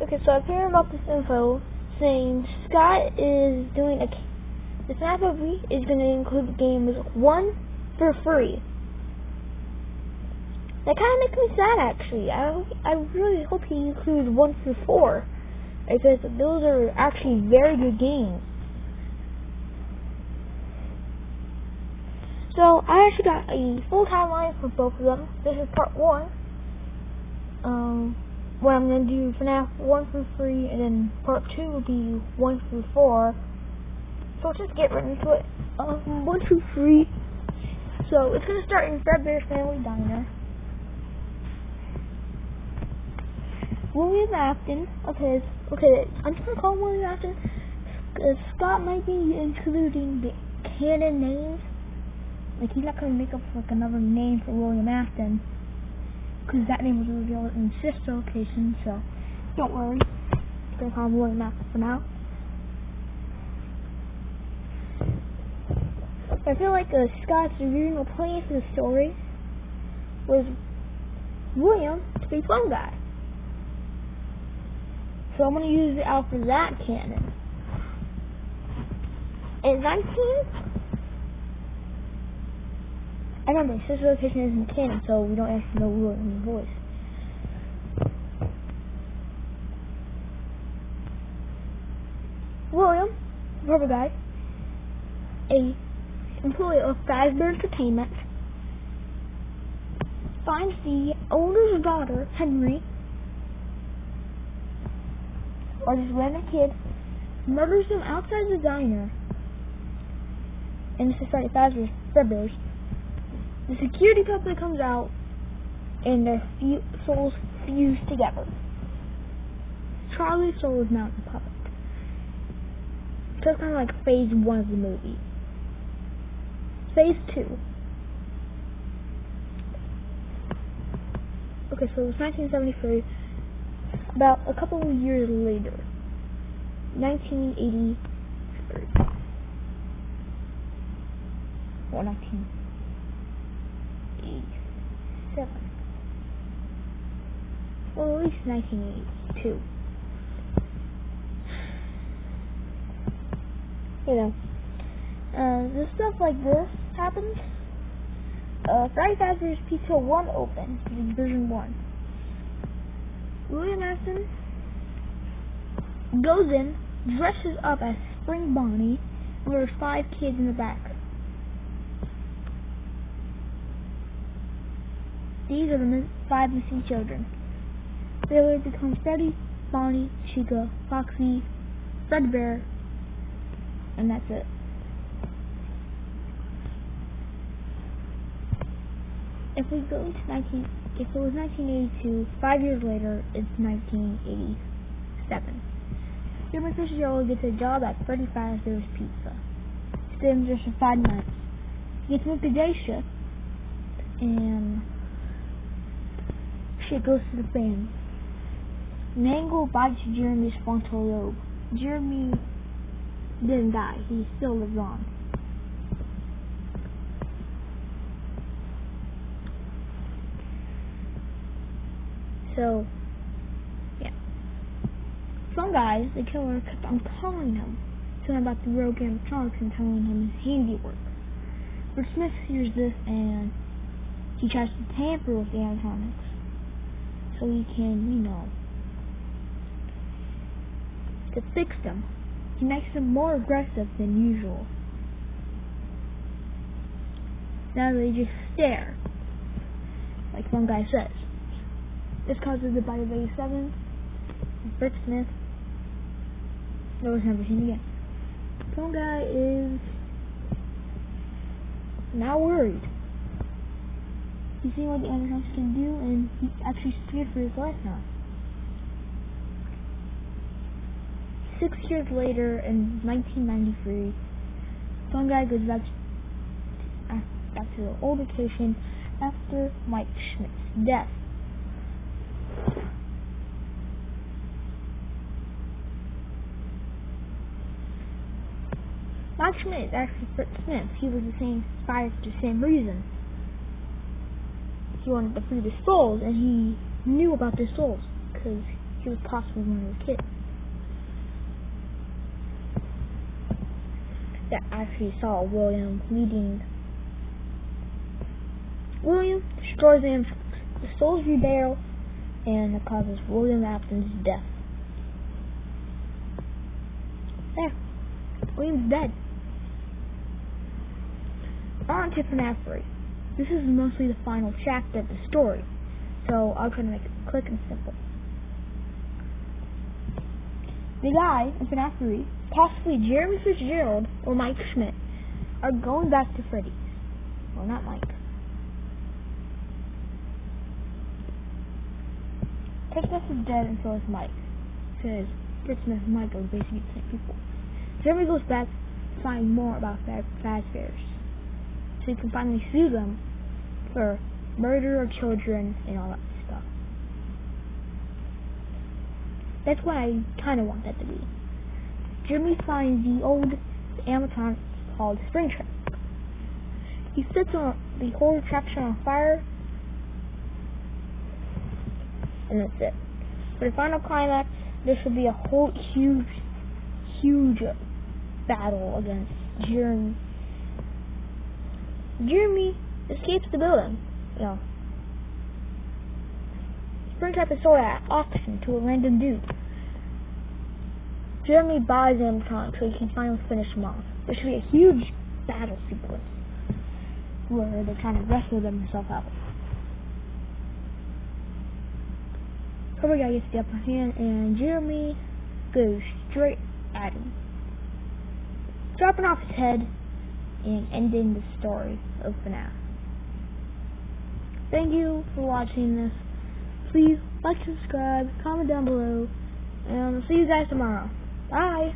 Okay, so I've heard about this info saying Scott is doing the Fnaf movie is going to include the games 1 for free. That kind of makes me sad, actually. I really hope he includes 1 through 4, because those are actually very good games. So I actually got a full timeline for both of them. This is part 1. Where I'm going to do FNAF 1 through 3, and then part 2 will be 1 through 4. So let's just get right into it. 1 through 3. So it's going to start in Fredbear's Family Diner. William Afton. Okay, I'm just going to call him William Afton. Scott might be including the canon names. Like, he's not going to make up like another name for William Afton, because that name was revealed in sister location, so don't worry. I'm going to call him William Afton for now. I feel like Scott's original plan for the story was William to be Fun Guy. So I'm going to use it out for that canon. And 19, I remember, sister location isn't canon, so we don't actually know William's voice. William, rubber guy, a employee of Fazbear Entertainment, finds the owner's daughter, Henry, or this random kid, murders him outside the diner, and this is starting Fazbear's. The security company comes out, and their souls fuse together. Charlie's soul is not in public. So it's kind of like phase 1 of the movie. Phase 2. Okay, so it was 1973. About a couple of years later, 1983. Or 1987. Well, at least 1982. You know, this stuff like this happens. Friday Fazbear's Pizza 1 opens, version 1. William Afton goes in, dresses up as Spring Bonnie, and there's 5 kids in the back. These are the 5 missing children. They later become Freddy, Bonnie, Chica, Foxy, Fredbear, and that's it. If we go into if it was 1982, 5 years later, it's 1987. Jimmy Fitzgerald gets a job at Freddy Fazbear's Pizza. He stays there for 5 months. He gets moved to day shift, and shit goes to the fan. Mangle bites Jeremy's frontal lobe. Jeremy didn't die. He still lives on. So, yeah. Some guys, the killer, kept on calling him, telling about the rogue animatronics and telling him his handiwork. But Smith hears this and he tries to tamper with the animatronics so he can, to fix them. He makes them more aggressive than usual. Now they just stare, like one guy says. This causes the bite of 87. Rick Smith. That was never seen again. Some guy is now worried. He's seeing what the animatronics can do, and he's actually scared for his life now. 6 years later, in 1993, some guy goes back to the old location after Mike Schmidt's death. Mike Schmidt is actually Fritz Smith. He was fired for the same reason. He wanted to free the souls, and he knew about their souls because he he was possibly one of the kids that actually saw William leading. William destroys the influx, the souls rebel, and it causes William Afton's death. There. William's dead. On to Fnaf 3. This is mostly the final chapter of the story, so I'll try to make it quick and simple. The guy in Fnaf 3, possibly Jeremy Fitzgerald or Mike Schmidt, are going back to Freddy's. Well, not Mike. Christmas is dead and so is Mike, because Christmas and Mike are basically the same people. Jeremy goes back to find more about Fazbear's, so he can finally sue them for murder of children and all that stuff. That's what I kind of want that to be. Jeremy finds the old animatronic called Springtrap. He sets the whole attraction on fire, and that's it. For the final climax, there should be a whole huge battle against Jeremy. Jeremy escapes the building. Springtrap is sold at auction to a random dude. Jeremy buys the animatronic so he can finally finish him off. There should be a huge battle sequence where they're trying to wrestle themselves out. Cobra Guy gets the upper hand, and Jeremy goes straight at him, dropping off his head and ending the story of Fnaf. Thank you for watching this. Please like, subscribe, comment down below, and I'll see you guys tomorrow. Bye!